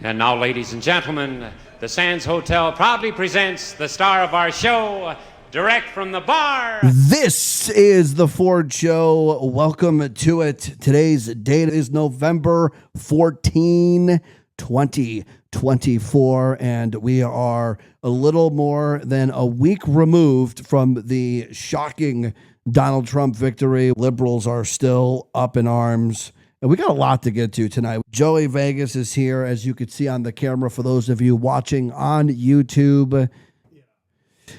And now, ladies and gentlemen, the Sands Hotel proudly presents the star of our show, direct from the bar. This is The Ford Show. Welcome to it. Today's date is November 14, 2024, and we are a little more than a week removed from the shocking Donald Trump victory. Liberals are still up in arms. And we got a lot to get to tonight. Joey Vegas is here, as you can see on the camera for those of you watching on YouTube.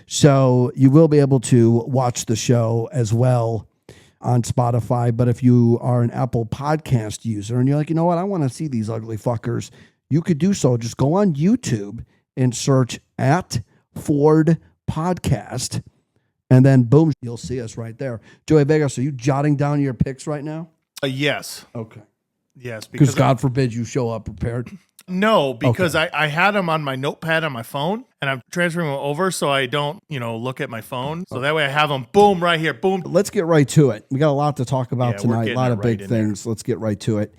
So you will be able to watch the show as well on Spotify. But if you are an Apple Podcast user and you're like, you know what, I want to see these ugly fuckers, you could do so. Just go on YouTube and search at Ford Podcast. And then boom, you'll see us right there. Joey Vegas, are you jotting down your picks right now? Yes. Okay. Yes. Because God forbid you show up prepared. No, because okay. I had them on my notepad on my phone, and I'm transferring them over so I don't, look at my phone. So that way I have them, boom, right here, boom. Let's get right to it. We got a lot to talk about tonight, a lot of big things. Let's get right to it.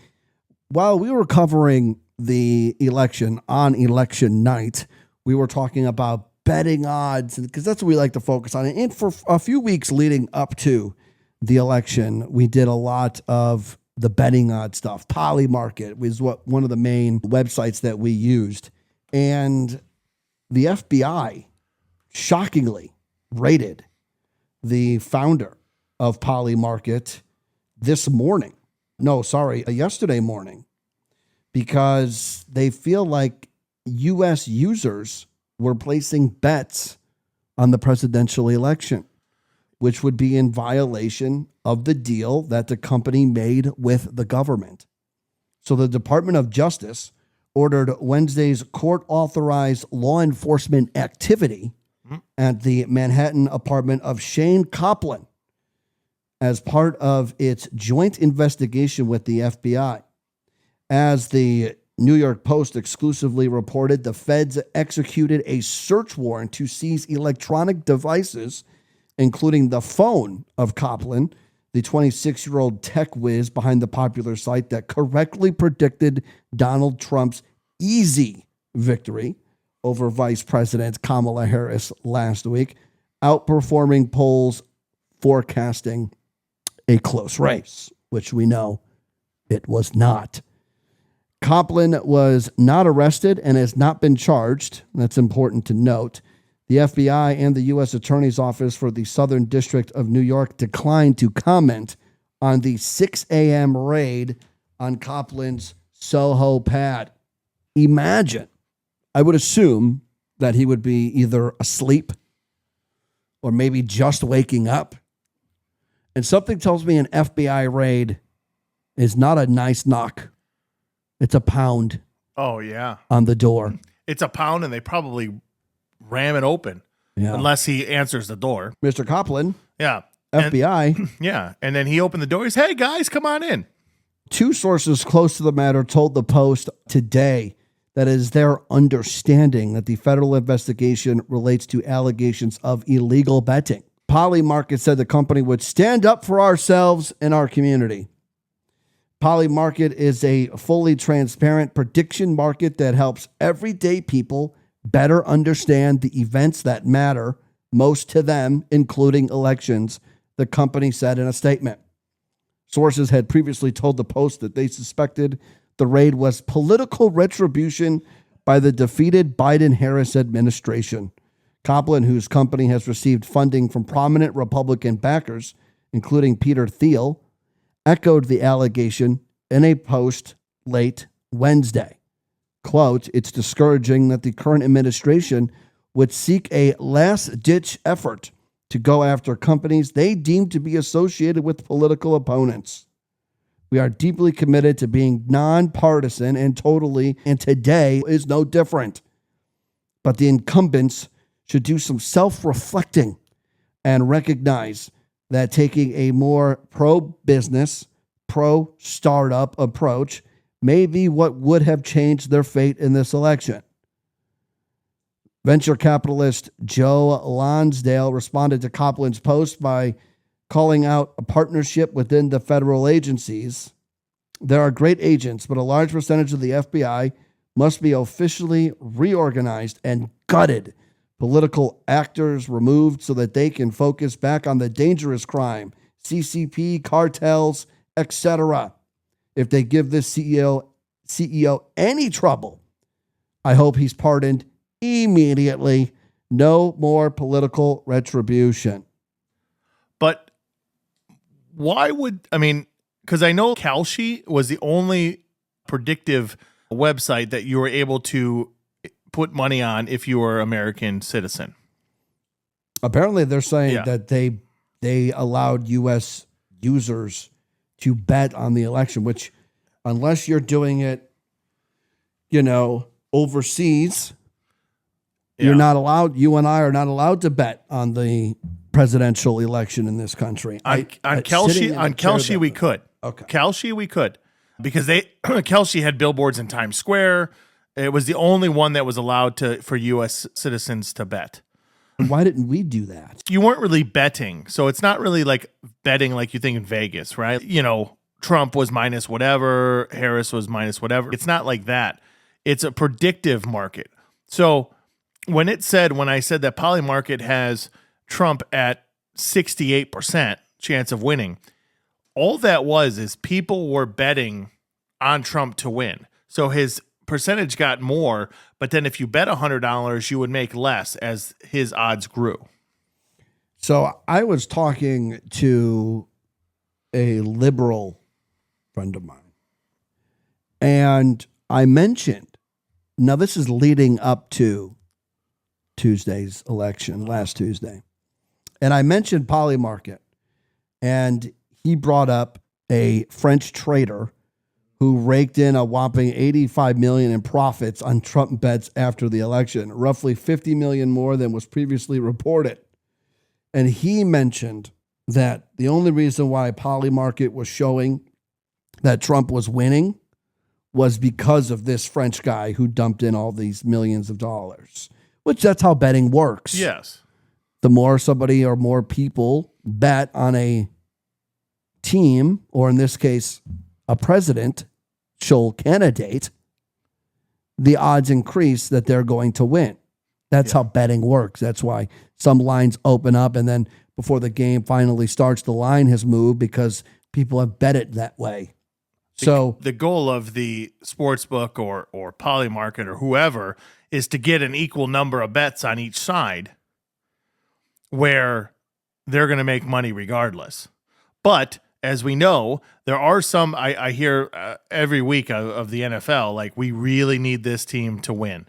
While we were covering the election on election night, we were talking about betting odds, because that's what we like to focus on. And for a few weeks leading up to the election, we did a lot of the betting odds stuff. Polymarket was one of the main websites that we used. And the FBI shockingly raided the founder of Polymarket yesterday morning, because they feel like U.S. users were placing bets on the presidential election, which would be in violation of the deal that the company made with the government. So the Department of Justice ordered Wednesday's court-authorized law enforcement activity at the Manhattan apartment of Shane Coplin as part of its joint investigation with the FBI. As the New York Post exclusively reported, the feds executed a search warrant to seize electronic devices, including the phone of Coplin, the 26-year-old tech whiz behind the popular site that correctly predicted Donald Trump's easy victory over Vice President Kamala Harris last week, outperforming polls forecasting a close race, which we know it was not. Coplin was not arrested and has not been charged. That's important to note. The FBI and the U.S. Attorney's Office for the Southern District of New York declined to comment on the 6 a.m. raid on Coplin's Soho pad. Imagine, I would assume that he would be either asleep or maybe just waking up. And something tells me an FBI raid is not a nice knock. It's a pound. Oh, yeah. On the door. It's a pound, and they probably ram it open, unless he answers the door. Mr. Coplin, yeah, FBI. Yeah, and then he opened the door. He's, hey, guys, come on in. Two sources close to the matter told the Post today that it is their understanding that the federal investigation relates to allegations of illegal betting. Polymarket said the company would stand up for ourselves and our community. Polymarket is a fully transparent prediction market that helps everyday people better understand the events that matter most to them, including elections, the company said in a statement. Sources had previously told the Post that they suspected the raid was political retribution by the defeated Biden-Harris administration. Coplin, whose company has received funding from prominent Republican backers, including Peter Thiel, echoed the allegation in a post late Wednesday. Quote, it's discouraging that the current administration would seek a last-ditch effort to go after companies they deem to be associated with political opponents. We are deeply committed to being nonpartisan and today is no different. But the incumbents should do some self-reflecting and recognize that taking a more pro-business, pro-startup approach may be what would have changed their fate in this election. Venture capitalist Joe Lonsdale responded to Coplin's post by calling out a partnership within the federal agencies. There are great agents, but a large percentage of the FBI must be officially reorganized and gutted. Political actors removed so that they can focus back on the dangerous crime, CCP, cartels, etc. If they give this CEO any trouble, I hope he's pardoned immediately. No more political retribution. But why would, because I know Kalshi was the only predictive website that you were able to put money on if you were an American citizen. Apparently they're saying that they allowed U.S. users to bet on the election, which unless you're doing it, overseas, you're not allowed. You and I are not allowed to bet on the presidential election in this country. On Kalshi, we could. Okay. Kalshi, we could. Because Kalshi had billboards in Times Square. It was the only one that was allowed for U.S. citizens to bet. Why didn't we do that? You weren't really betting. So it's not really like betting like you think in Vegas, right? Trump was minus whatever, Harris was minus whatever. It's not like that. It's a predictive market. So when I said that Polymarket has Trump at 68% chance of winning, all that is people were betting on Trump to win. So his percentage got more, but then if you bet $100, you would make less as his odds grew. So I was talking to a liberal friend of mine, and I mentioned, now this is leading up to Tuesday's election, last Tuesday, and I mentioned Polymarket, and he brought up a French trader who raked in a whopping $85 million in profits on Trump bets after the election, roughly $50 million more than was previously reported. And he mentioned that the only reason why Polymarket was showing that Trump was winning was because of this French guy who dumped in all these millions of dollars, which that's how betting works. Yes. The more somebody or more people bet on a team, or in this case, a presidential candidate, the odds increase that they're going to win. That's how betting works. That's why some lines open up, and then before the game finally starts, the line has moved because people have bet it that way. So the goal of the sports book or Polymarket or whoever is to get an equal number of bets on each side where they're going to make money regardless. But as we know, there are some, I hear every week of the NFL, like, we really need this team to win.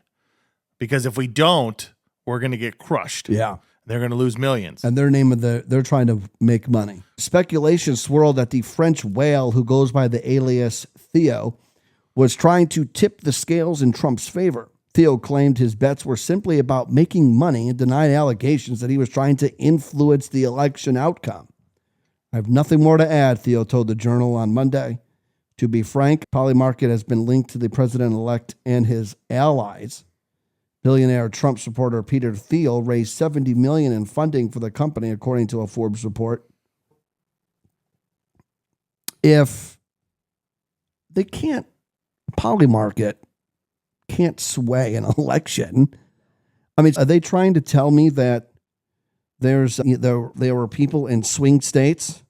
Because if we don't, we're going to get crushed. yeah. They're going to lose millions. And they're trying to make money. Speculation swirled that the French whale who goes by the alias Theo was trying to tip the scales in Trump's favor. Theo claimed his bets were simply about making money and denied allegations that he was trying to influence the election outcome. I have nothing more to add, Theo told the Journal on Monday. To be frank, Polymarket has been linked to the president-elect and his allies. Billionaire Trump supporter Peter Thiel raised $70 million in funding for the company, according to a Forbes report. If they can't, Polymarket can't sway an election. I mean, are they trying to tell me that there were people in swing states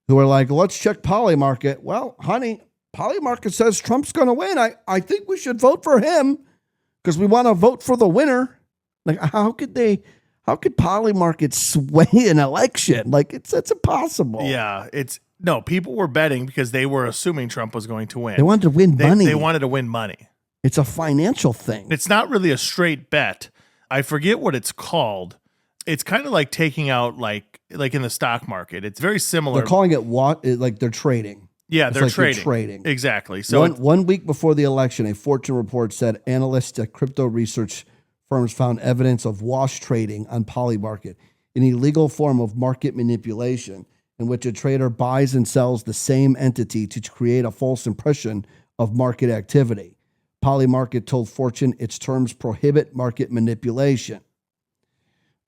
who are like, let's check Polymarket? Well, honey, Polymarket says Trump's going to win. I think we should vote for him because we want to vote for the winner. Like, how could Polymarket sway an election? Like, it's impossible. Yeah, people were betting because they were assuming Trump was going to win. They wanted to win money. They wanted to win money. It's a financial thing. It's not really a straight bet. I forget what it's called. It's kind of like taking out like in the stock market. It's very similar. They're calling it like they're trading. Yeah, It's they're like trading. They're trading. Exactly. So one week before the election, a Fortune report said analysts at crypto research firms found evidence of wash trading on Polymarket, an illegal form of market manipulation in which a trader buys and sells the same entity to create a false impression of market activity. Polymarket told Fortune its terms prohibit market manipulation.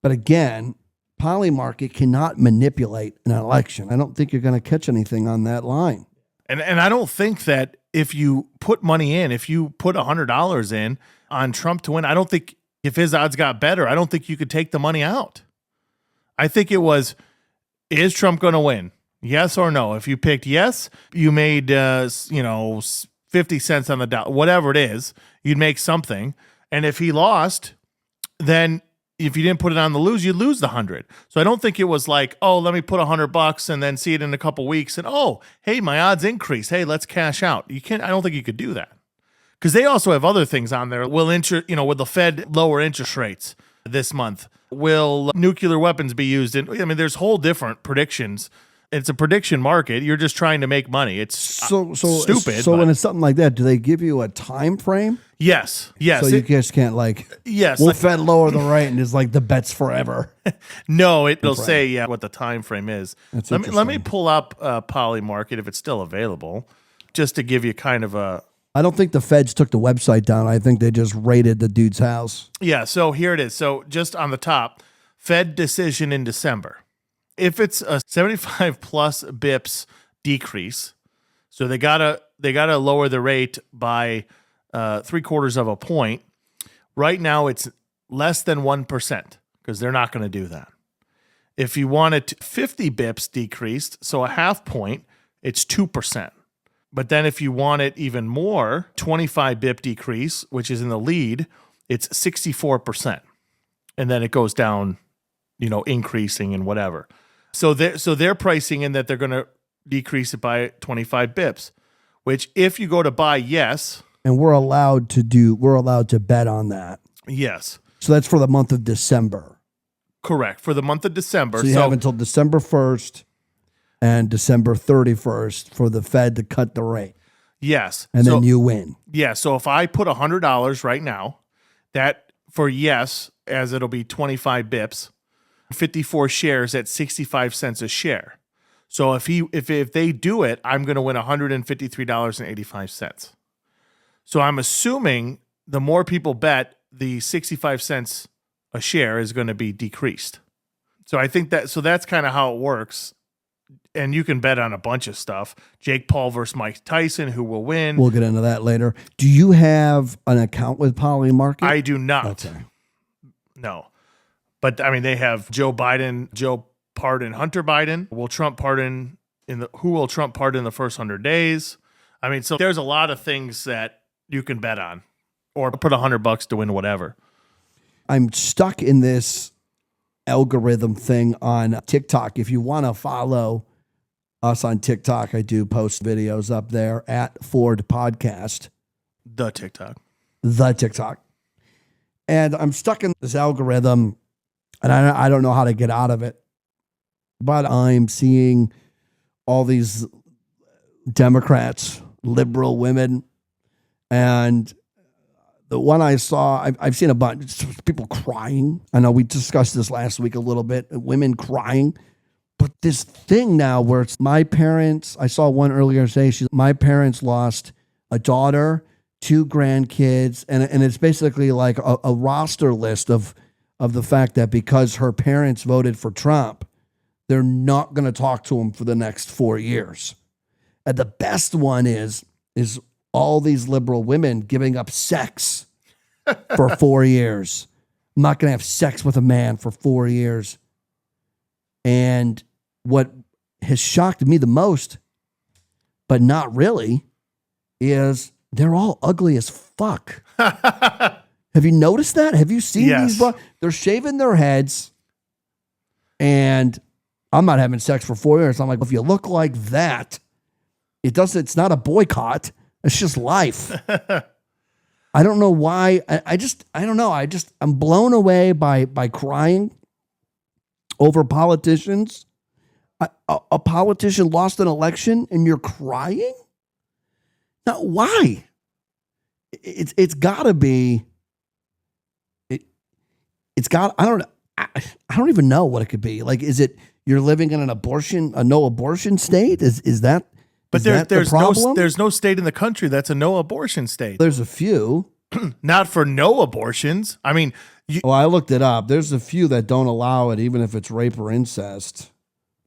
But again, Polymarket cannot manipulate an election. I don't think you're going to catch anything on that line. And I don't think that if you put money in, if you put $100 in on Trump to win, I don't think if his odds got better, I don't think you could take the money out. I think it was, is Trump going to win? Yes or no? If you picked yes, you made 50 cents on the dollar, whatever it is, you'd make something. And if he lost, then if you didn't put it on the lose, you'd lose the 100. So I don't think it was like, oh, let me put $100 and then see it in a couple weeks and oh, hey, my odds increased. Hey, let's cash out. You can't. I don't think you could do that because they also have other things on there. Will the Fed lower interest rates this month? Will nuclear weapons be used? There's whole different predictions. It's a prediction market. You're just trying to make money. It's stupid. So when it's something like that, do they give you a time frame? Yes. So you just can't will Fed lower the rate and it's like the bet's forever. No, it'll say what the time frame is. Let me pull up Polymarket if it's still available, just to give you kind of a. I don't think the Feds took the website down. I think they just raided the dude's house. Yeah. So here it is. So just on the top, Fed decision in December. If it's a 75 plus bips decrease, so they gotta lower the rate by 3/4 of a point. Right now, it's less than 1% because they're not going to do that. If you want it 50 bips decreased, so a half point, it's 2%. But then if you want it even more, 25 bip decrease, which is in the lead, it's 64%, and then it goes down, increasing and whatever. So they're pricing in that they're going to decrease it by 25 bips, which if you go to buy yes. And we're allowed to bet on that. Yes. So that's for the month of December. Correct. For the month of December. So you have until December 1st and December 31st for the Fed to cut the rate. Yes. And then you win. Yeah. So if I put $100 right now, that for yes, as it'll be 25 bips, 54 shares at 65 cents a share. So if they do it, I'm going to win $153.85. So I'm assuming the more people bet, the 65 cents a share is going to be decreased. So I think that's kind of how it works. And you can bet on a bunch of stuff. Jake Paul versus Mike Tyson, who will win. We'll get into that later. Do you have an account with Polymarket? I do not. Okay. No. But they have Joe pardon Hunter Biden. Who will Trump pardon in the first 100 days? So there's a lot of things that you can bet on, or put $100 to win whatever. I'm stuck in this algorithm thing on TikTok. If you want to follow us on TikTok, I do post videos up there at Ford Podcast. The TikTok. And I'm stuck in this algorithm. And I don't know how to get out of it, but I'm seeing all these Democrats, liberal women, and the one I saw, I've seen a bunch of people crying. I know we discussed this last week a little bit, women crying, but this thing now where it's my parents, I saw one earlier say, my parents lost a daughter, 2 grandkids, and it's basically like a roster list of the fact that because her parents voted for Trump, they're not going to talk to him for the next 4 years. And the best one is all these liberal women giving up sex for 4 years. I'm not going to have sex with a man for 4 years. And what has shocked me the most, but not really, is they're all ugly as fuck. Have you noticed that? Have you seen these? They're shaving their heads, and I'm not having sex for 4 years. I'm like, if you look like that, it's not a boycott. It's just life. I don't know why. I don't know. I'm blown away by crying over politicians. A politician lost an election and you're crying? Now, why? It's gotta be. I don't even know what it could be. Like, is it you're living in a no abortion state? Is that? But there's no state in the country that's a no abortion state. There's a few. Not for no abortions. I looked it up. There's a few that don't allow it, even if it's rape or incest.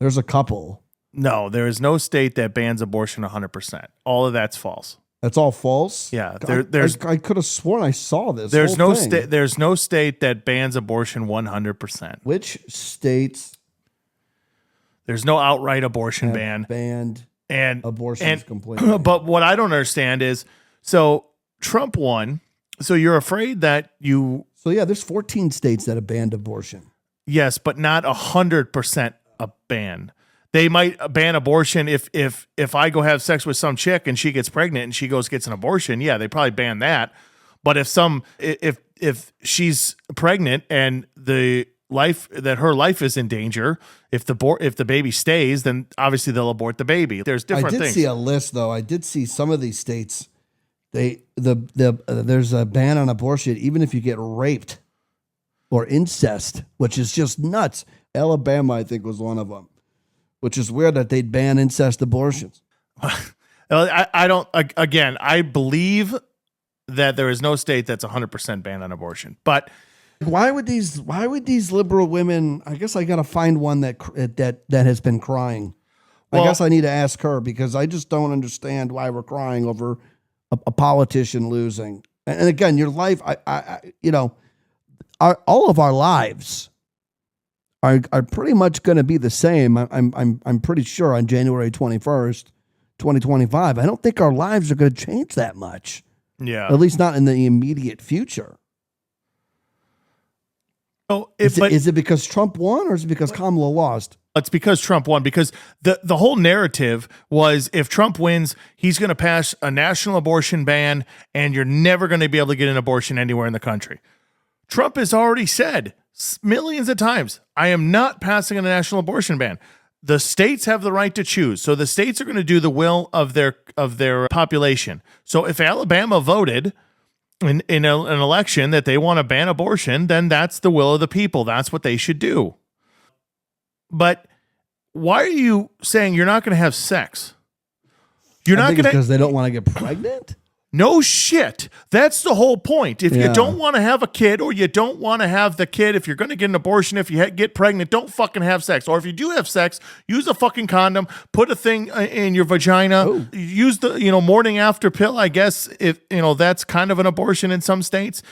There's a couple. No, there is no state that bans abortion 100%. All of that's false. That's all false. Yeah, I could have sworn I saw this. There's whole no thing. state. There's no state that bans abortion 100%. Which states There's no outright abortion have ban. banned And abortions completely? But what I don't understand is, so Trump won. So you're afraid that So yeah, there's 14 states that have banned abortion. yes, but not 100% a ban. They might ban abortion if I go have sex with some chick and she gets pregnant and she gets an abortion. Yeah, they probably ban that. But if she's pregnant and her life is in danger, if the baby stays, then obviously they'll abort the baby. There's different things. I did see a list though. I did see some of these states. There's a ban on abortion even if you get raped or incest, which is just nuts. Alabama, I think, was one of them. Which is weird that they'd ban incest abortions. I don't. Again, I believe that there is no state that's 100% banned on abortion. But why would these liberal women? I guess I got to find one that has been crying. I guess I need to ask her because I just don't understand why we're crying over a politician losing. And again, your life, all of our lives are pretty much going to be the same. I'm pretty sure on January 21st, 2025. I don't think our lives are going to change that much. Yeah. At least not in the immediate future. So is it because Trump won or is it because Kamala lost? It's because Trump won, because the whole narrative was if Trump wins, he's going to pass a national abortion ban and you're never going to be able to get an abortion anywhere in the country. Trump has already said millions of times, I am not passing a national abortion ban. The states have the right to choose. So the states are going to do the will of their population. So if Alabama voted in an election that they want to ban abortion, then that's the will of the people. That's what they should do. But why are you saying you're not going to have sex? You're not going to, because they don't want to get pregnant? No shit. That's the whole point. If you don't want to have a kid, or you don't want to have the kid, if you're going to get an abortion, if you get pregnant, don't fucking have sex. Or if you do have sex, use a fucking condom, put a thing in your vagina, use the, morning after pill. I guess if, that's kind of an abortion in some states,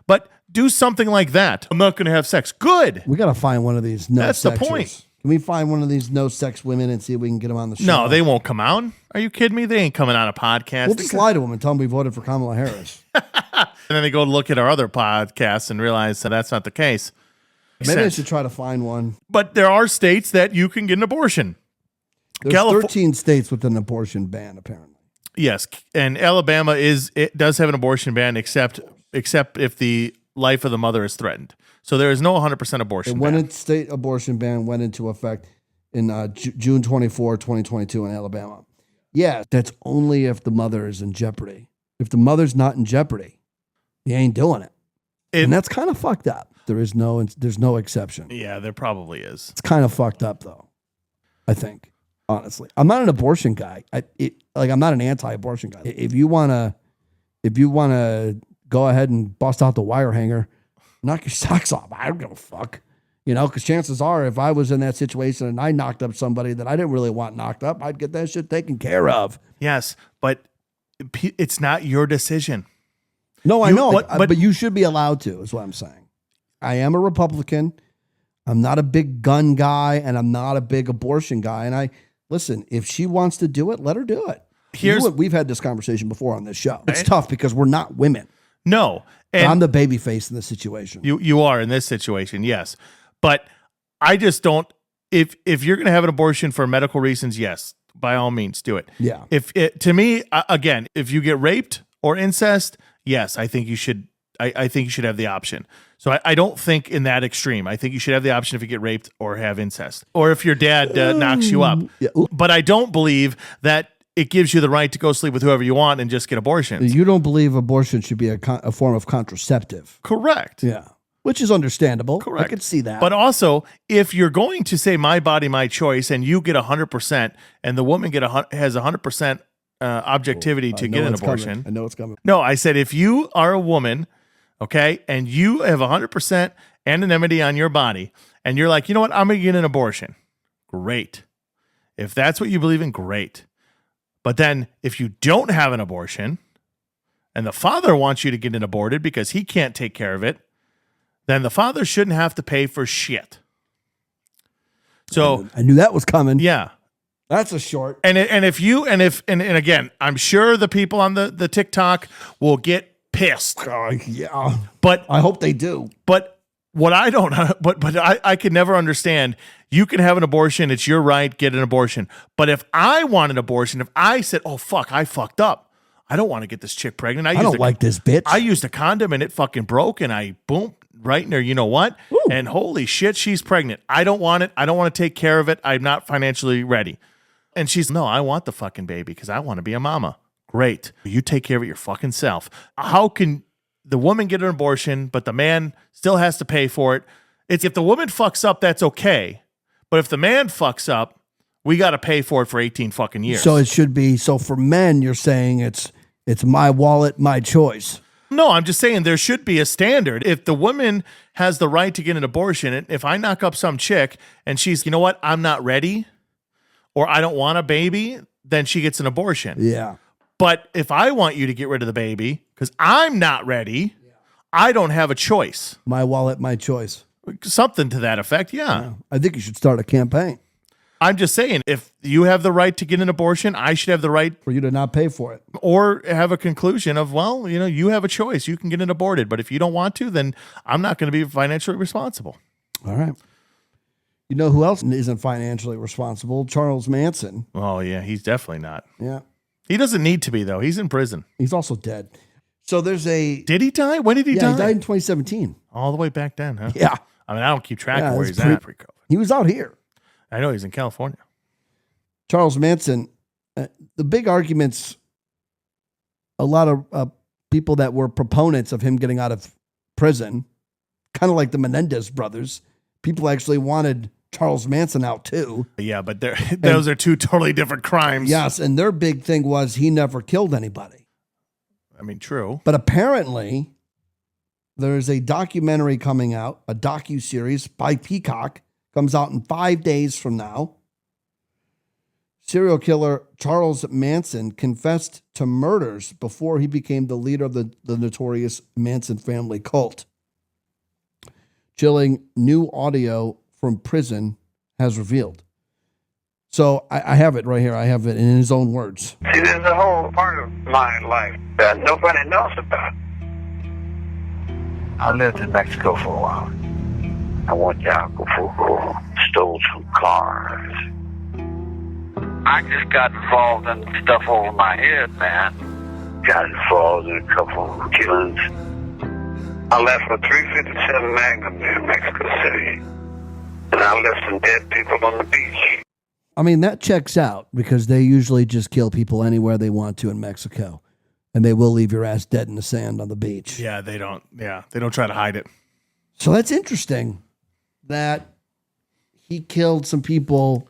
but do something like that. I'm not going to have sex. Good. We got to find one of these That's the point. Can we find one of these no sex women and see if we can get them on the show? No, they won't come out. Are you kidding me? They ain't coming on a podcast. We'll just lie to them and tell them we voted for Kamala Harris. And then they go look at our other podcasts and realize that that's not the case. Maybe I should try to find one. But there are states that you can get an abortion. There's 13 states with an abortion ban, apparently. Yes, and Alabama does have an abortion ban, except if the life of the mother is threatened. So there is no 100% abortion ban. When a state abortion ban went into effect in June 24, 2022 in Alabama. Yeah, that's only if the mother is in jeopardy. If the mother's not in jeopardy, you ain't doing it. And that's kind of fucked up. There's no exception. Yeah, there probably is. It's kind of fucked up though, I think, honestly. I'm not an abortion guy. I'm not an anti-abortion guy. If you wanna go ahead and bust out the wire hanger, knock your socks off. I don't give a fuck. Because chances are if I was in that situation and I knocked up somebody that I didn't really want knocked up, I'd get that shit taken care of. Yes, but it's not your decision. No, I know. But you should be allowed to, is what I'm saying. I am a Republican. I'm not a big gun guy, and I'm not a big abortion guy. And listen, if she wants to do it, let her do it. We've had this conversation before on this show. It's tough because we're not women. No. And I'm the baby face in this situation. You are in this situation, yes. But I just don't, if you're going to have an abortion for medical reasons, yes, by all means, do it. Yeah. To me, again, if you get raped or incest, yes, I think you should. I think you should have the option. So I don't think in that extreme. I think you should have the option if you get raped or have incest, or if your dad knocks you up. Yeah. But I don't believe that it gives you the right to go sleep with whoever you want and just get abortions. You don't believe abortion should be a form of contraceptive. Correct. Yeah. Which is understandable. Correct. I could see that. But also, if you're going to say my body, my choice, and you get 100%, and the woman has 100% objectivity to get an abortion. I know it's coming. No, I said if you are a woman, okay, and you have 100% anonymity on your body, and you're like, you know what, I'm going to get an abortion. Great. If that's what you believe in, great. But then if you don't have an abortion and the father wants you to get it aborted because he can't take care of it, then the father shouldn't have to pay for shit. So I knew that was coming. yeah. That's a short. And again, I'm sure the people on the TikTok will get pissed. Yeah. But I hope they do. But what I don't, but I could never understand. You can have an abortion. It's your right. Get an abortion. But if I want an abortion, if I said, "Oh fuck, I fucked up. I don't want to get this chick pregnant. I don't like this bitch. I used a condom and it fucking broke, and I boom right in there. You know what? Ooh. And holy shit, she's pregnant. I don't want it. I don't want to take care of it. I'm not financially ready." And she's, "No, I want the fucking baby because I want to be a mama." Great. You take care of it your fucking self. How can the woman get an abortion, but the man still has to pay for it? It's if the woman fucks up, that's okay. But if the man fucks up, we got to pay for it for 18 fucking years. So it should be, so for men, you're saying it's my wallet, my choice. No, I'm just saying there should be a standard. If the woman has the right to get an abortion, and if I knock up some chick and she's, you know what, I'm not ready, or I don't want a baby, then she gets an abortion. Yeah. But if I want you to get rid of the baby because I'm not ready, I don't have a choice. My wallet, my choice. Something to that effect, yeah. I think you should start a campaign I'm just saying, if you have the right to get an abortion, I should have the right, for you to not pay for it. or have a conclusion of, well, you know, you have a choice. You can get it aborted. But if you don't want to, then I'm not going to be financially responsible. All right. You know who else isn't financially responsible? Charles Manson. Oh, yeah, he's definitely not. Yeah. He doesn't need to be, though. He's in prison. He's also dead. So there's a... Did he die? When did he Yeah, die? he died in 2017. All the way back then, huh? Yeah. I mean, I don't keep track Yeah, of where it's he's at pre-COVID. He was out here. I know he's in California. Charles Manson, the big arguments, a lot of people that were proponents of him getting out of prison, kind of like the Menendez brothers, people actually wanted Charles Manson out too. Yeah, but those are two totally different crimes. Yes, and their big thing was he never killed anybody. I mean, true. But apparently, there's a documentary coming out, a docuseries by Peacock, comes out in 5 days from now. Serial killer Charles Manson confessed to murders before he became the leader of the notorious Manson family cult. Chilling new audio from prison has revealed. So I have it right here. I have it in his own words. See, there's a whole part of my life that nobody knows about. I lived in Mexico for a while. I went to Acapulco, stole some cars. I just got involved in stuff over my head, man. Got involved in a couple of killings. I left a 357 Magnum in Mexico City. And I left some dead people on the beach. I mean, that checks out because they usually just kill people anywhere they want to in Mexico. And they will leave your ass dead in the sand on the beach. Yeah, they don't try to hide it. So that's interesting that he killed some people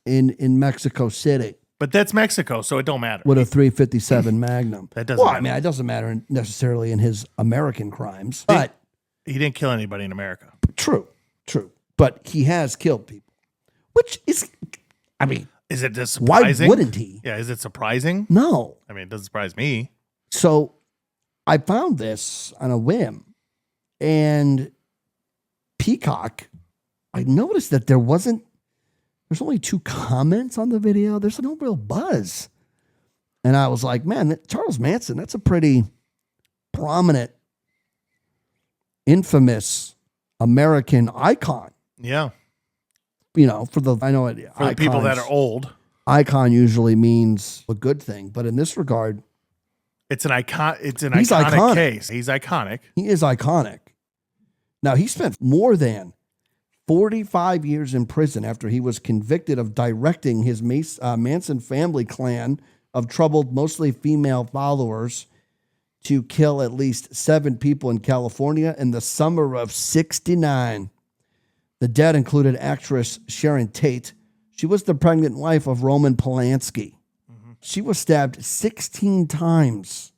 in Mexico City. But that's Mexico, so it don't matter. With a 357 Magnum. That doesn't matter. I mean, it doesn't matter necessarily in his American crimes. But he didn't kill anybody in America. True. But he has killed people. Which is, I mean, is it surprising? Why wouldn't he? Yeah, is it surprising? No. I mean, it doesn't surprise me. So I found this on a whim. And Peacock, I noticed that there's only 2 comments on the video. There's no real buzz. And I was like, man, Charles Manson, that's a pretty prominent, infamous American icon. Yeah. You know, for the people that are old. Icon usually means a good thing. But in this regard, it's an iconic case. He's iconic. He is iconic. Now, he spent more than 45 years in prison after he was convicted of directing his Manson family clan of troubled, mostly female followers to kill at least 7 people in California in the summer of '69. The dead included actress Sharon Tate. She was the pregnant wife of Roman Polanski. Mm-hmm. She was stabbed 16 times.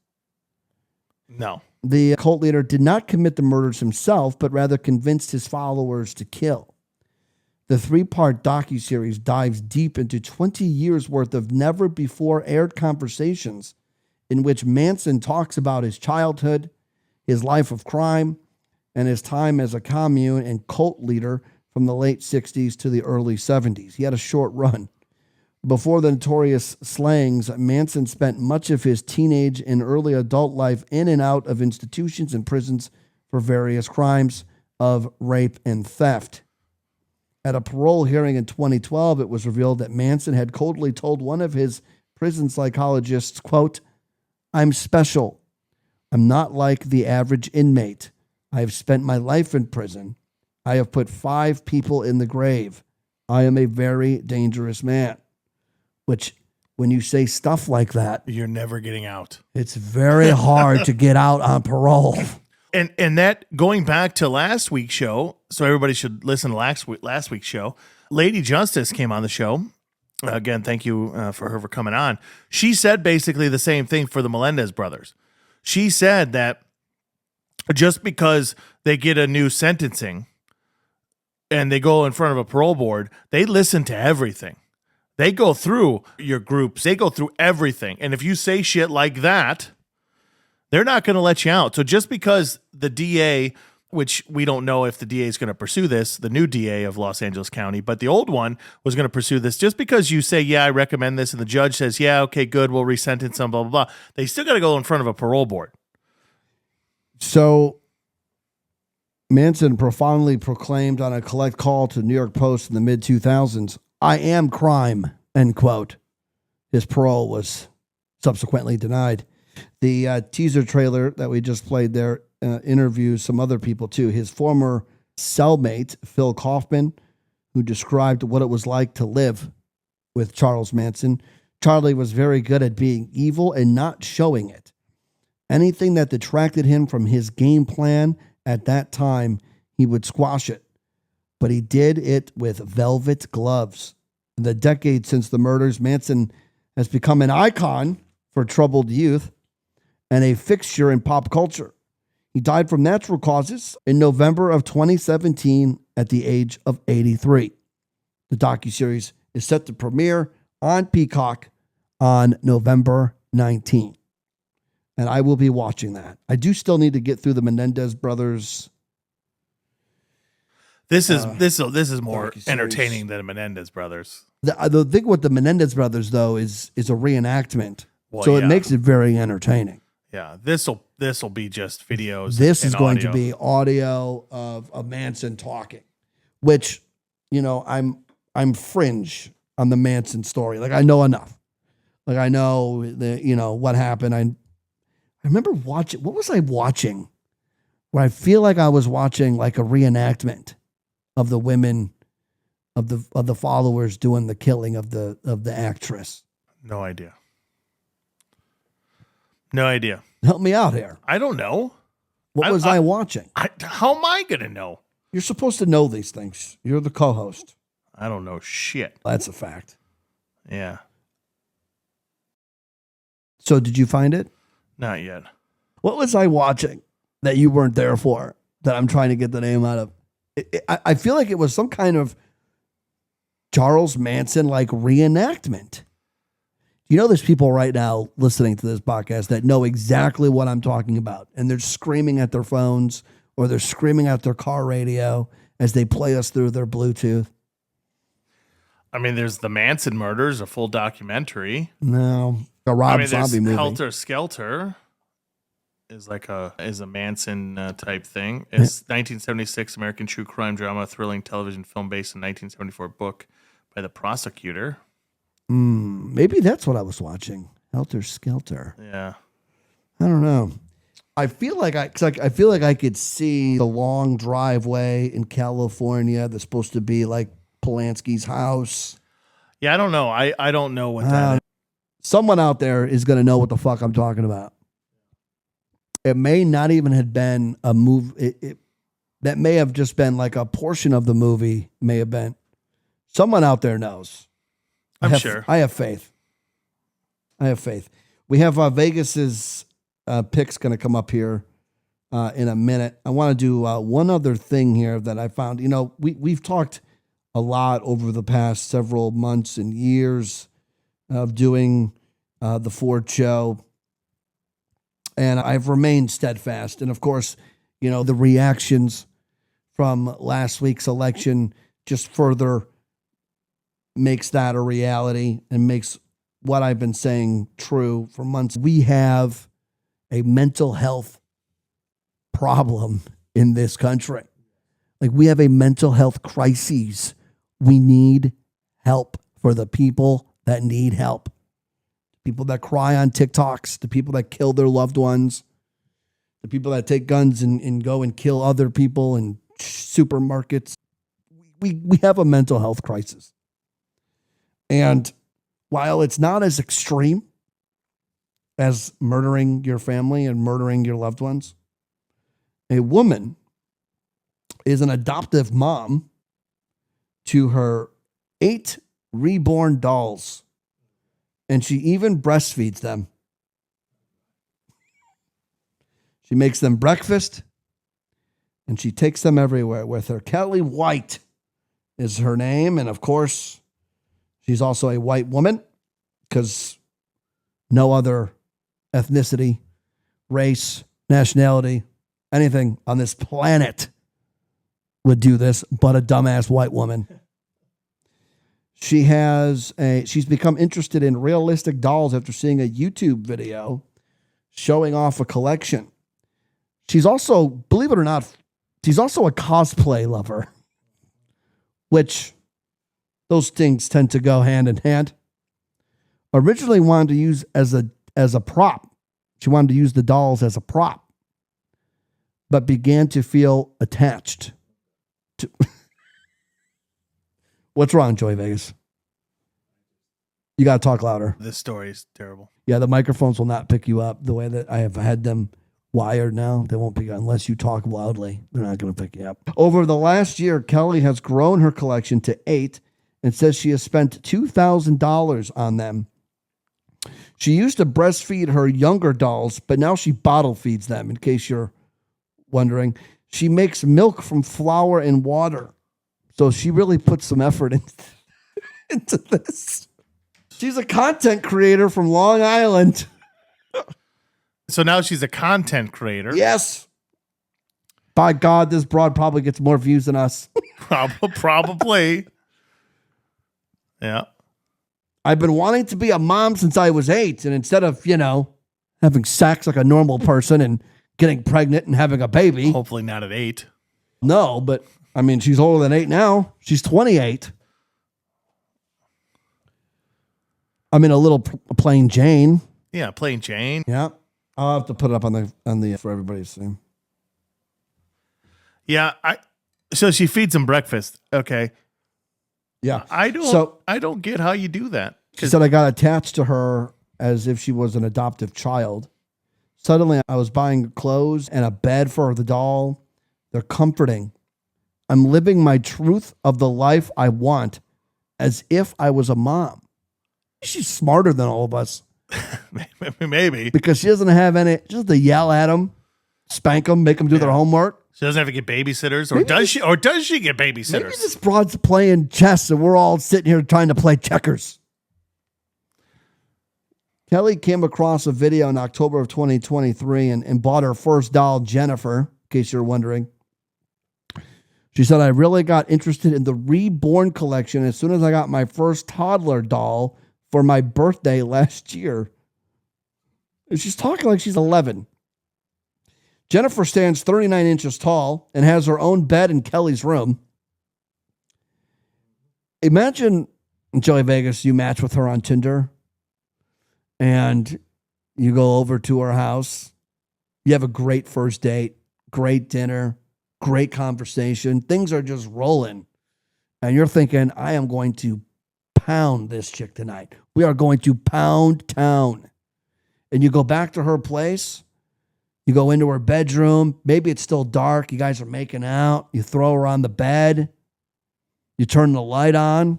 No. The cult leader did not commit the murders himself, but rather convinced his followers to kill. The 3-part docuseries dives deep into 20 years worth of never before aired conversations in which Manson talks about his childhood, his life of crime, and his time as a commune and cult leader from the late 60s to the early 70s. He had a short run. Before the notorious slangs, Manson spent much of his teenage and early adult life in and out of institutions and prisons for various crimes of rape and theft. At a parole hearing in 2012, it was revealed that Manson had coldly told one of his prison psychologists, quote, "I'm special. I'm not like the average inmate. I have spent my life in prison. I have put 5 people in the grave. I am a very dangerous man." Which, when you say stuff like that, You're never getting out. it's very hard to get out on parole. And that, going back to last week's show, so everybody should listen to last week's show. Lady Justice came on the show. Again, thank you for her for coming on. She said basically the same thing for the Melendez brothers. She said that just because they get a new sentencing and they go in front of a parole board, they listen to everything. They go through your groups. They go through everything. And if you say shit like that, they're not going to let you out. So just because the DA, which we don't know if the DA is going to pursue this, the new DA of Los Angeles County, but the old one was going to pursue this, just because you say, yeah, I recommend this, and the judge says, yeah, okay, good, we'll resentence them, blah, blah, blah. They still got to go in front of a parole board. So Manson profoundly proclaimed on a collect call to the New York Post in the mid-2000s, "I am crime," end quote. His parole was subsequently denied. The teaser trailer that we just played there interviews some other people too. His former cellmate, Phil Kaufman, who described what it was like to live with Charles Manson. Charlie was very good at being evil and not showing it. Anything that detracted him from his game plan at that time, he would squash it. But he did it with velvet gloves. In the decade since the murders, Manson has become an icon for troubled youth and a fixture in pop culture. He died from natural causes in November of 2017 at the age of 83. The docuseries is set to premiere on Peacock on November 19th. And I will be watching that. I do still need to get through the Menendez brothers. This is more docuseries. entertaining than the Menendez brothers. The thing with the Menendez brothers, though, is a reenactment. Well, so yeah. it makes it very entertaining. Yeah, this'll be just videos. This is and going audio. to be audio of Manson talking, which, you know, I'm fringe on the Manson story. Like, I know enough. Like, I know what happened. I remember watching. What was I watching? Where I feel like I was watching like a reenactment of the women of the followers doing the killing of the actress. No idea. No idea. Help me out here. I don't know. What was I watching? How am I going to know? You're supposed to know these things. You're the co-host. I don't know shit. That's a fact. Yeah. So did you find it? Not yet. What was I watching that you weren't there for that I'm trying to get the name out of? I feel like it was some kind of Charles Manson like reenactment. You know, there's people right now listening to this podcast that know exactly what I'm talking about. And they're screaming at their phones or they're screaming at their car radio as they play us through their Bluetooth. I mean, there's the Manson murders, a full documentary. No, a Rob Zombie movie. Helter Skelter is a Manson type thing. It's 1976 American true crime drama, thrilling television film based on 1974 book by the prosecutor. Maybe that's what I was watching. Helter Skelter. Yeah. I don't know. I feel like I could see the long driveway in California that's supposed to be like Polanski's house. Yeah, I don't know. I don't know what that is. Someone out there is going to know what the fuck I'm talking about. It may not even have been a movie. That may have just been like a portion of the movie may have been. Someone out there knows. I'm sure. I have faith. We have Vegas's picks going to come up here in a minute. I want to do one other thing here that I found. You know, we've talked a lot over the past several months and years of doing the Ford show. And I've remained steadfast. And of course, the reactions from last week's election just further makes that a reality and makes what I've been saying true for months. We have a mental health problem in this country. Like, we have a mental health crisis. We need help for the people that need help. People that cry on TikToks, the people that kill their loved ones, the people that take guns and go and kill other people in supermarkets. We have a mental health crisis. And while it's not as extreme as murdering your family and murdering your loved ones, a woman is an adoptive mom to her 8 reborn dolls. And she even breastfeeds them. She makes them breakfast, and she takes them everywhere with her. Kelly White is her name. And of course, she's also a white woman, because no other ethnicity, race, nationality, anything on this planet would do this but a dumbass white woman. She's become interested in realistic dolls after seeing a YouTube video showing off a collection. She's also, believe it or not, she's also a cosplay lover, which those things tend to go hand in hand. Originally wanted to use as a prop. She wanted to use the dolls as a prop, but began to feel attached to. What's wrong, Joey Vegas? You got to talk louder. This story is terrible. Yeah, the microphones will not pick you up the way that I have had them wired now. They won't pick you up unless you talk loudly. They're not going to pick you up. Over the last year, Kelly has grown her collection to 8 and says she has spent $2,000 on them. She used to breastfeed her younger dolls, but now she bottle feeds them, in case you're wondering. She makes milk from flour and water. So she really puts some effort into this. She's a content creator from Long Island. So now she's a content creator. Yes. By God, this broad probably gets more views than us. Probably. Yeah. I've been wanting to be a mom since I was 8. And instead of, having sex like a normal person and getting pregnant and having a baby. Hopefully not at 8. No, but I mean, she's older than 8 now. She's 28. I mean, a little plain Jane. Yeah, plain Jane. Yeah. I'll have to put it up on the for everybody to see. Yeah, so she feeds him breakfast. Okay. Yeah. I don't get how you do that. She said I got attached to her as if she was an adoptive child. Suddenly I was buying clothes and a bed for the doll. They're comforting. I'm living my truth of the life I want as if I was a mom. She's smarter than all of us. Maybe. Because she doesn't have any, just to yell at them, spank them, make them do their homework. She doesn't have to get babysitters, or does she? Or does she get babysitters? Maybe this broad's playing chess and we're all sitting here trying to play checkers. Kelly came across a video in October of 2023 and bought her first doll, Jennifer, in case you're wondering. She said, I really got interested in the Reborn collection as soon as I got my first toddler doll for my birthday last year. And she's talking like she's 11. Jennifer stands 39 inches tall and has her own bed in Kelly's room. Imagine, Joey Vegas, you match with her on Tinder and you go over to her house. You have a great first date, great dinner, great conversation. Things are just rolling. And you're thinking, I am going to pound this chick tonight. We are going to pound town. And you go back to her place. You go into her bedroom. Maybe it's still dark. You guys are making out. You throw her on the bed. You turn the light on.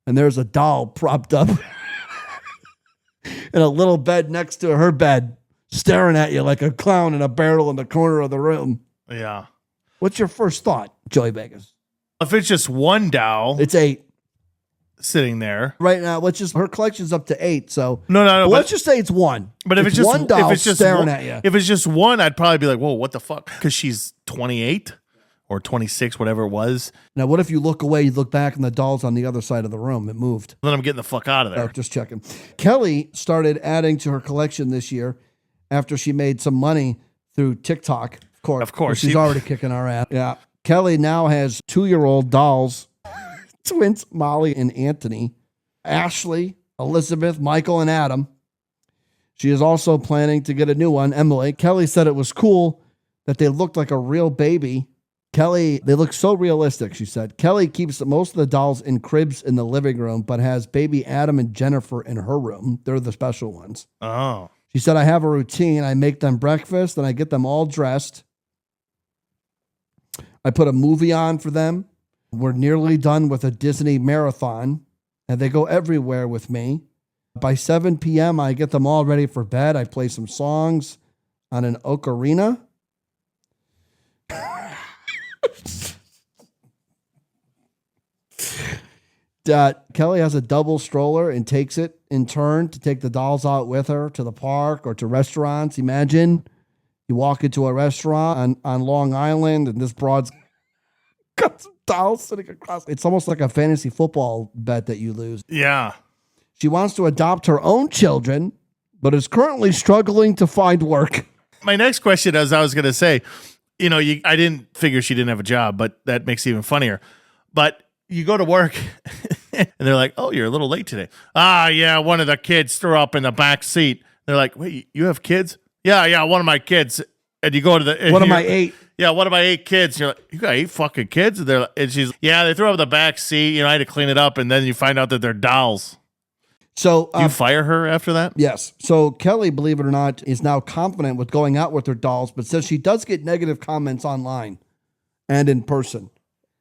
And there's a doll propped up in a little bed next to her bed, staring at you like a clown in a barrel in the corner of the room. Yeah. What's your first thought, Joey Vegas? If it's just one doll It's 8. sitting there. Right now, her collection's up to 8. So No. but let's just say it's 1. But if it's just one doll if it's just staring one, at you. if it's just one, I'd probably be like, whoa, what the fuck? Because she's 28 or 26, whatever it was. Now, what if you look away, you look back, and the doll's on the other side of the room? It moved. Then I'm getting the fuck out of there. Oh, just checking. Kelly started adding to her collection this year after she made some money through TikTok. Of course. She's already kicking our ass. Yeah. Kelly now has 2-year-old dolls, twins Molly and Anthony, Ashley, Elizabeth, Michael, and Adam. She is also planning to get a new one, Emily. Kelly said it was cool that they looked like a real baby. They look so realistic, she said. Kelly keeps most of the dolls in cribs in the living room, but has baby Adam and Jennifer in her room. They're the special ones. Oh. She said, I have a routine. I make them breakfast, and I get them all dressed. I put a movie on for them. We're nearly done with a Disney marathon, and they go everywhere with me. By 7 p.m., I get them all ready for bed. I play some songs on an ocarina. Kelly has a double stroller and takes it in turn to take the dolls out with her to the park or to restaurants. Imagine you walk into a restaurant on Long Island and this broad's got some dolls sitting across. It's almost like a fantasy football bet that you lose. Yeah. She wants to adopt her own children, but is currently struggling to find work. My next question, as I was going to say, I didn't figure she didn't have a job, but that makes it even funnier. But you go to work and they're like, oh, you're a little late today. Ah, yeah, one of the kids threw up in the back seat. They're like, wait, you have kids? Yeah, one of my kids. And you go to the... One of my 8. Yeah, one of my 8 kids. You're like, you got 8 fucking kids? And she's, yeah, they threw up in the back seat. I had to clean it up. And then you find out that they're dolls. So you fire her after that? Yes. So Kelly, believe it or not, is now confident with going out with her dolls, but says she does get negative comments online and in person.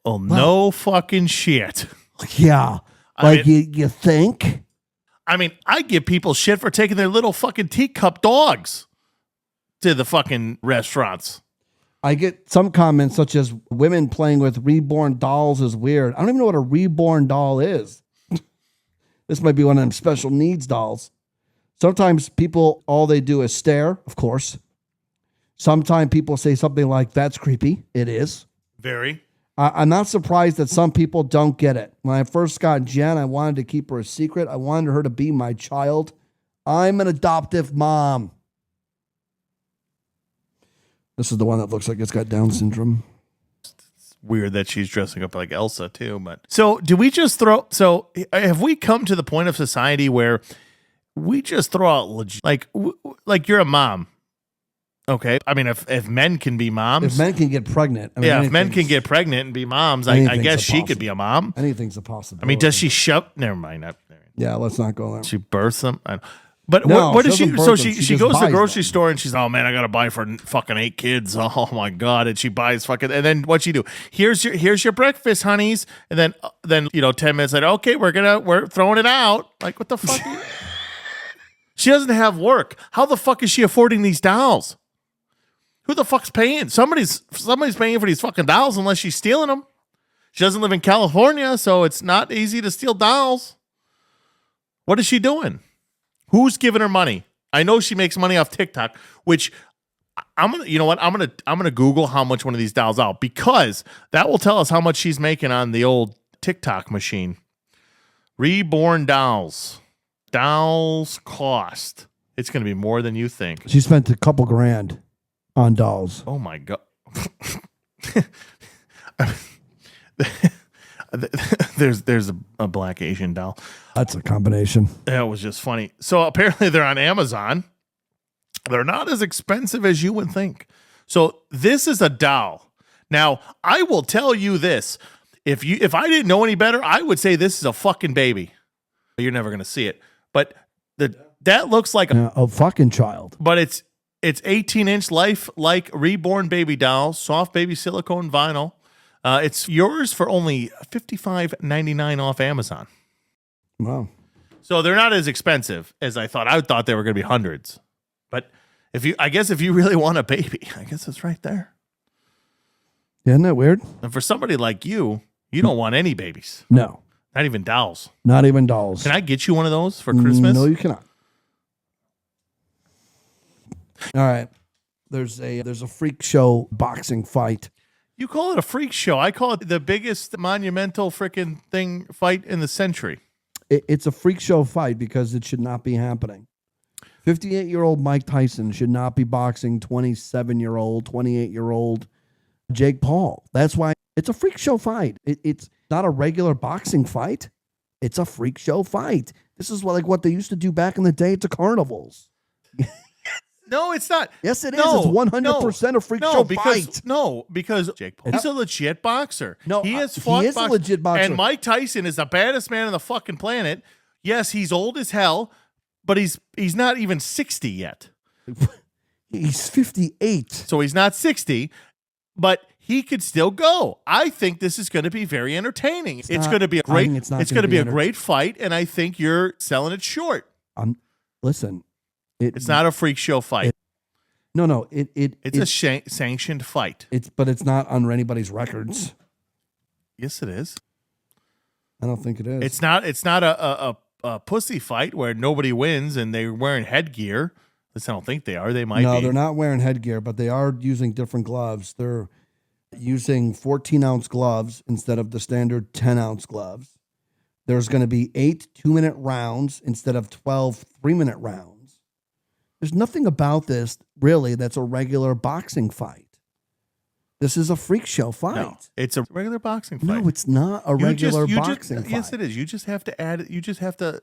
Oh, no fucking shit. Yeah. You think? I mean, I give people shit for taking their little fucking teacup dogs to the fucking restaurants. I get some comments such as women playing with reborn dolls is weird. I don't even know what a reborn doll is. This might be one of them special needs dolls. Sometimes people, all they do is stare, of course. Sometimes people say something like, that's creepy. It is. Very. I'm not surprised that some people don't get it. When I first got Jen, I wanted to keep her a secret. I wanted her to be my child. I'm an adoptive mom. This is the one that looks like it's got Down syndrome. Weird that she's dressing up like Elsa too, but so do we just have we come to the point of society where we just throw out like you're a mom, okay? I mean, if men can be moms, if men can get pregnant, if men can get pregnant and be moms, I guess she could be a mom. Anything's a possibility. I mean, does she shove? Never mind. Yeah, let's not go there. She births them. But no, what does she? So she goes to the grocery them. store and she's, oh man, I gotta buy for fucking 8 kids. Oh my god! And she buys fucking. And then what she do? Here's your breakfast, honeys. And then 10 minutes later, okay, we're throwing it out. Like what the fuck? She doesn't have work. How the fuck is she affording these dolls? Who the fuck's paying? Somebody's paying for these fucking dolls unless she's stealing them. She doesn't live in California, so it's not easy to steal dolls. What is she doing? Who's giving her money? I know she makes money off TikTok, which I'm gonna Google how much one of these dolls out because that will tell us how much she's making on the old TikTok machine. Reborn dolls cost. It's gonna be more than you think. She spent a couple grand on dolls. Oh my god. There's a black Asian doll. That's a combination. That was just funny. So apparently they're on Amazon. They're not as expensive as you would think. So this is a doll. Now, I will tell you this. If I didn't know any better, I would say this is a fucking baby. You're never going to see it. But that looks like a fucking child. But it's 18-inch life-like reborn baby doll, soft baby silicone vinyl. It's yours for only $55.99 off Amazon. Wow. So they're not as expensive as I thought. I thought they were going to be hundreds. But if you really want a baby, I guess it's right there. Isn't that weird? And for somebody like you You don't want any babies. No, Not even dolls. not even dolls. Can I get you one of those for Christmas? No, you cannot. All right. There's a freak show boxing fight. You call it a freak show. I call it the biggest monumental freaking fight in the century. It's a freak show fight because it should not be happening. 58-year-old Mike Tyson should not be boxing 27-year-old, 28-year-old Jake Paul. That's why it's a freak show fight. It's not a regular boxing fight. It's a freak show fight. This is what they used to do back in the day to carnivals. No, it's not. Yes, it is. It's 100% a freak show fight. No, because Jake Paul, he's a legit boxer. No, he has fought he is a legit boxer. And Mike Tyson is the baddest man on the fucking planet. Yes, he's old as hell, but he's not even 60 yet. He's 58. So he's not 60, but he could still go. I think this is going to be very entertaining. It's going to be a great. It's going to be a great fight, and I think you're selling it short. Listen. It's not a freak show fight. It's a sanctioned fight. But it's not on anybody's records. Yes, it is. I don't think it is. It's not a pussy fight where nobody wins and they're wearing headgear. At least I don't think they are. They might be. No, they're not wearing headgear, but they are using different gloves. They're using 14-ounce gloves instead of the standard 10-ounce gloves. There's going to be 8 2-minute rounds instead of 12 3-minute rounds. There's nothing about this, really, that's a regular boxing fight. This is a freak show fight. No, it's a regular boxing fight. No, it's not a regular boxing fight. Yes, it is. You just have to add it. You just have to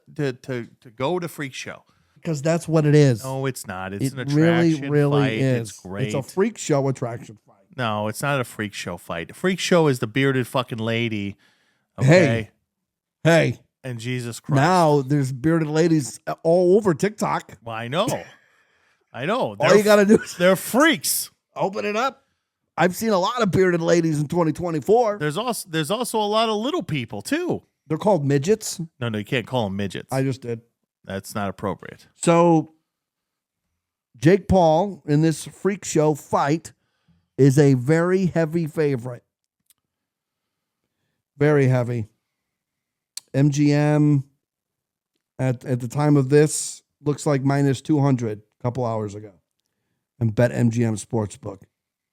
go to freak show. Because that's what it is. No, it's not. It's an really attraction fight. is. It's great. It's a freak show attraction fight. No, it's not a freak show fight. A freak show is the bearded fucking lady. Okay? Hey. And Jesus Christ. Now there's bearded ladies all over TikTok. Well, I know. All you got to do is they're freaks. Open it up. I've seen a lot of bearded ladies in 2024. There's also a lot of little people too. They're called midgets. No, you can't call them midgets. I just did. That's not appropriate. So Jake Paul in this freak show fight is a very heavy favorite. Very heavy. MGM at the time of this looks like minus 200 a couple hours ago. And bet MGM Sportsbook.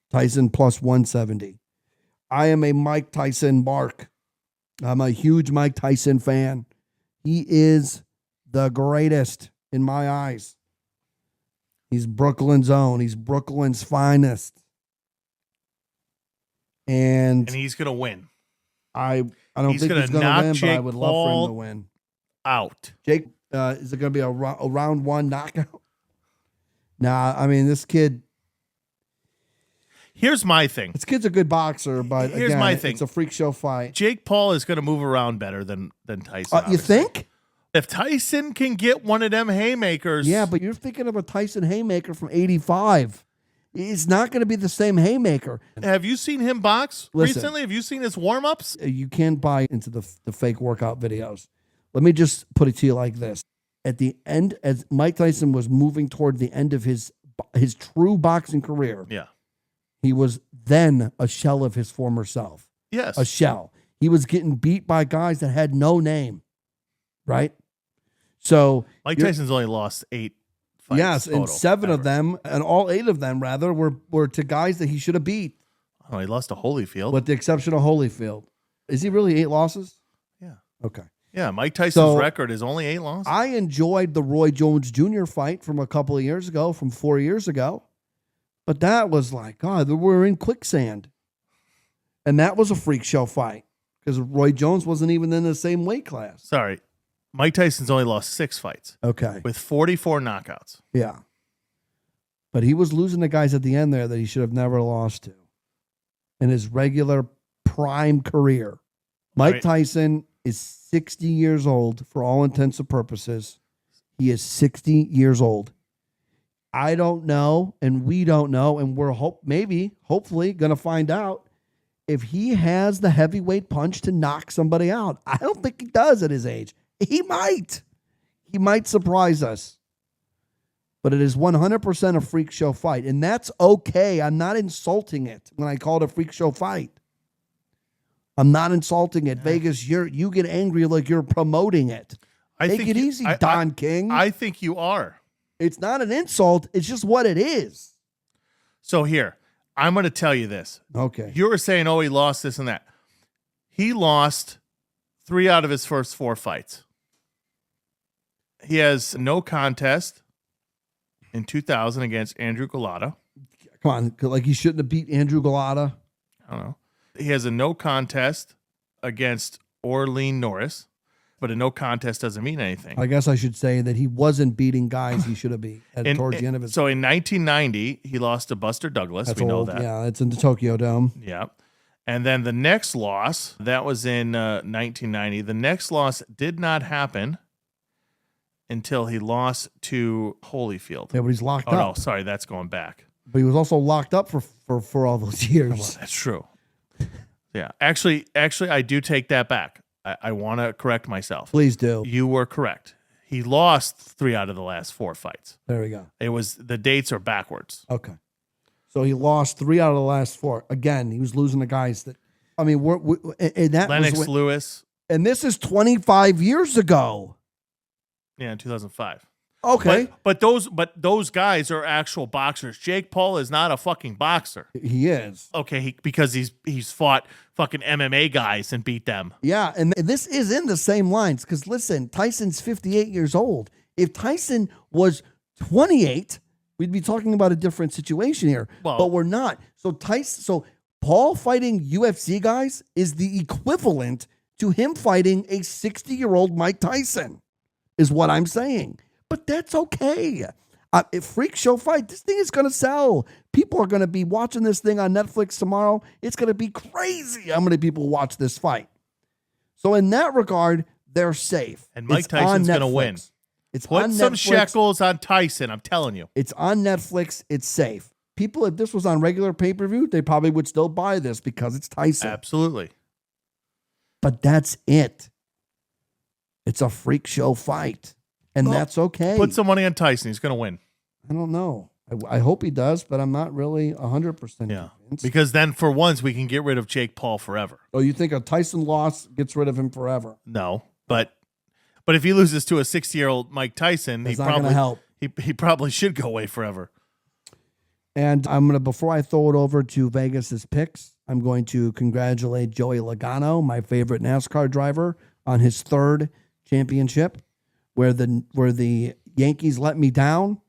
Tyson plus 170. I am a Mike Tyson mark. I'm a huge Mike Tyson fan. He is the greatest in my eyes. He's Brooklyn's own. He's Brooklyn's finest. And he's going to win. I don't think he's going to win, but I would love for him to win. Out. Jake, is it going to be a round one knockout? Nah, I mean, this kid. Here's my thing. This kid's a good boxer, but here's again, my thing. It's a freak show fight. Jake Paul is going to move around better than Tyson. You think? If Tyson can get one of them haymakers. Yeah, but you're thinking of a Tyson haymaker from 85. It's not going to be the same haymaker. Have you seen him box recently? Have you seen his warm-ups? You can't buy into the fake workout videos. Let me just put it to you like this. At the end, as Mike Tyson was moving toward the end of his true boxing career, yeah, he was then a shell of his former self. Yes. A shell. He was getting beat by guys that had no name, right? So Mike Tyson's only lost 8 fights. Yes, total, and 7 of them, and all 8 of them, rather, were to guys that he should have beat. Oh, he lost to Holyfield. With the exception of Holyfield. Is he really 8 losses? Yeah. Okay. Yeah, Mike Tyson's record is only 8 losses. I enjoyed the Roy Jones Jr. fight from a couple of years ago, from 4 years ago. But that was like, God, we're in quicksand. And that was a freak show fight because Roy Jones wasn't even in the same weight class. Sorry. Mike Tyson's only lost 6 fights. Okay. With 44 knockouts. Yeah. But he was losing to guys at the end there that he should have never lost to in his regular prime career. Mike Tyson is 60 years old for all intents and purposes. He is 60 years old. I don't know, and we don't know, and we're hopefully going to find out if he has the heavyweight punch to knock somebody out. I don't think he does at his age. He might. He might surprise us. But it is 100% a freak show fight, and that's okay. I'm not insulting it when I call it a freak show fight. I'm not insulting it. Vegas, you get angry like you're promoting it. Take it easy, Don King. I think you are. It's not an insult. It's just what it is. So here, I'm going to tell you this. Okay. You were saying, he lost this and that. He lost 3 out of his first 4 fights. He has no contest in 2000 against Andrew Golota. Come on, like he shouldn't have beat Andrew Golota. I don't know. He has a no contest against Orlean Norris, but a no contest doesn't mean anything. I guess I should say that he wasn't beating guys he should have beat towards the end of his. So in 1990, he lost to Buster Douglas. That's we know old. that. Yeah, it's in the Tokyo Dome. Yeah. And then the next loss, that was in 1990. The next loss did not happen until he lost to Holyfield. Yeah, but he's locked up. Oh, no, sorry, that's going back. But he was also locked up for all those years. Well, that's true. Yeah. Actually, I do take that back. I want to correct myself. Please do. You were correct. He lost 3 out of the last 4 fights. There we go. It was the dates are backwards. Okay. So he lost 3 out of the last 4. Again, he was losing to guys that, I mean, and that Lennox was Lewis. And this is 25 years ago. Yeah, in 2005. Okay. But those guys are actual boxers. Jake Paul is not a fucking boxer. He is. Okay, because he's fought fucking MMA guys and beat them. Yeah, and this is in the same lines because listen, Tyson's 58 years old. If Tyson was 28, we'd be talking about a different situation here. Well, but we're not. So Paul fighting UFC guys is the equivalent to him fighting a 60-year-old Mike Tyson, is what I'm saying. But that's okay. A freak show fight, this thing is going to sell. People are going to be watching this thing on Netflix tomorrow. It's going to be crazy how many people watch this fight. So in that regard, they're safe. And Mike Tyson's going to win. Put some shekels on Tyson, I'm telling you. It's on Netflix. It's safe. People, if this was on regular pay-per-view, they probably would still buy this because it's Tyson. Absolutely. But that's it. It's a freak show fight. And that's okay. Put some money on Tyson. He's going to win. I don't know. I hope he does, but I'm not really 100% convinced. Because then for once we can get rid of Jake Paul forever. Oh, you think a Tyson loss gets rid of him forever? No, but if he loses to a 60-year-old Mike Tyson, That's not going to help. He probably should go away forever. And I'm going to, before I throw it over to Vegas's picks, I'm going to congratulate Joey Logano, my favorite NASCAR driver, on his 3rd championship. Where the Yankees let me down,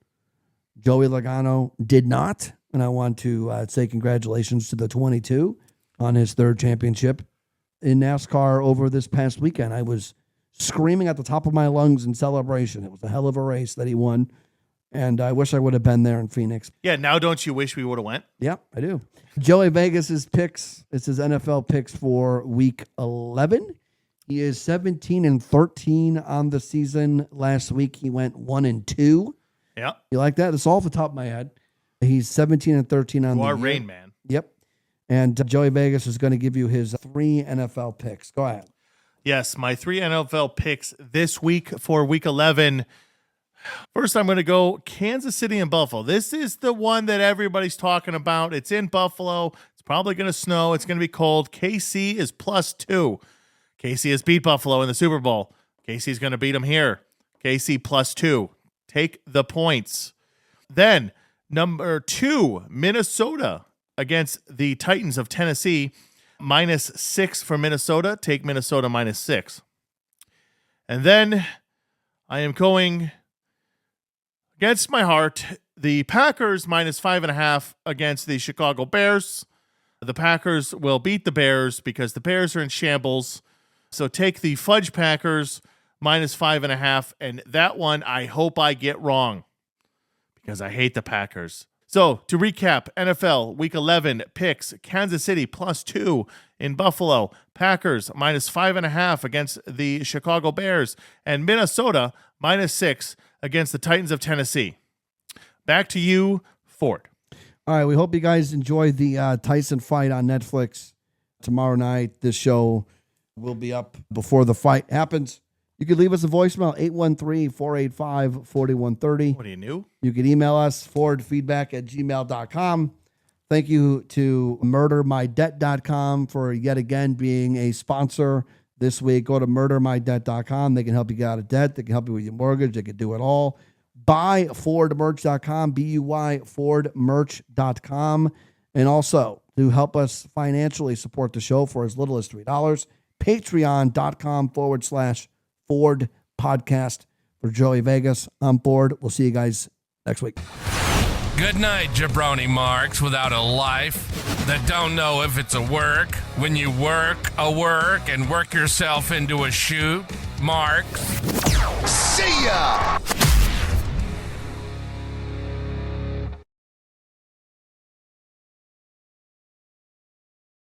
Joey Logano did not. And I want to say congratulations to the 22 on his 3rd championship in NASCAR over this past weekend. I was screaming at the top of my lungs in celebration. It was a hell of a race that he won. And I wish I would have been there in Phoenix. Yeah, now don't you wish we would have went? Yeah, I do. Joey Vegas's picks. It's his NFL picks for week 11. He is 17-13 on the season. Last week he went 1-2. Yeah. You like that? It's all off the top of my head. He's 17-13 on you the are year. Rain Man. Yep. And Joey Vegas is going to give you his 3 NFL picks. Go ahead. Yes, my 3 NFL picks this week for week 11. First, I'm going to go Kansas City and Buffalo. This is the one that everybody's talking about. It's in Buffalo. It's probably going to snow. It's going to be cold. KC is +2. KC has beat Buffalo in the Super Bowl. KC's going to beat them here. KC +2. Take the points. Then, number 2, Minnesota against the Titans of Tennessee. -6 for Minnesota. Take Minnesota -6. And then I am going against my heart. The Packers -5.5 against the Chicago Bears. The Packers will beat the Bears because the Bears are in shambles. So take the Fudge Packers -5.5. And that one I hope I get wrong because I hate the Packers. So to recap, NFL Week 11 picks, Kansas City +2 in Buffalo, Packers -5.5 against the Chicago Bears, and Minnesota -6 against the Titans of Tennessee. Back to you, Ford. All right, we hope you guys enjoy the Tyson fight on Netflix tomorrow night. This show will be up before the fight happens. You could leave us a voicemail, 813-485-4130. What are you new? You can email us, forwardfeedback@gmail.com. Thank you to murdermydebt.com for yet again being a sponsor this week. Go to murdermydebt.com. They can help you get out of debt. They can help you with your mortgage. They can do it all. Buyfordmerch.com, BUY Fordmerch.com. And also to help us financially support the show for as little as $3, patreon.com/Ford podcast. For Joey Vegas, I'm Ford. We'll see you guys next week. Good night, jabroni marks without a life that don't know if it's a work when you work a work and work yourself into a shoot. Marks. See ya!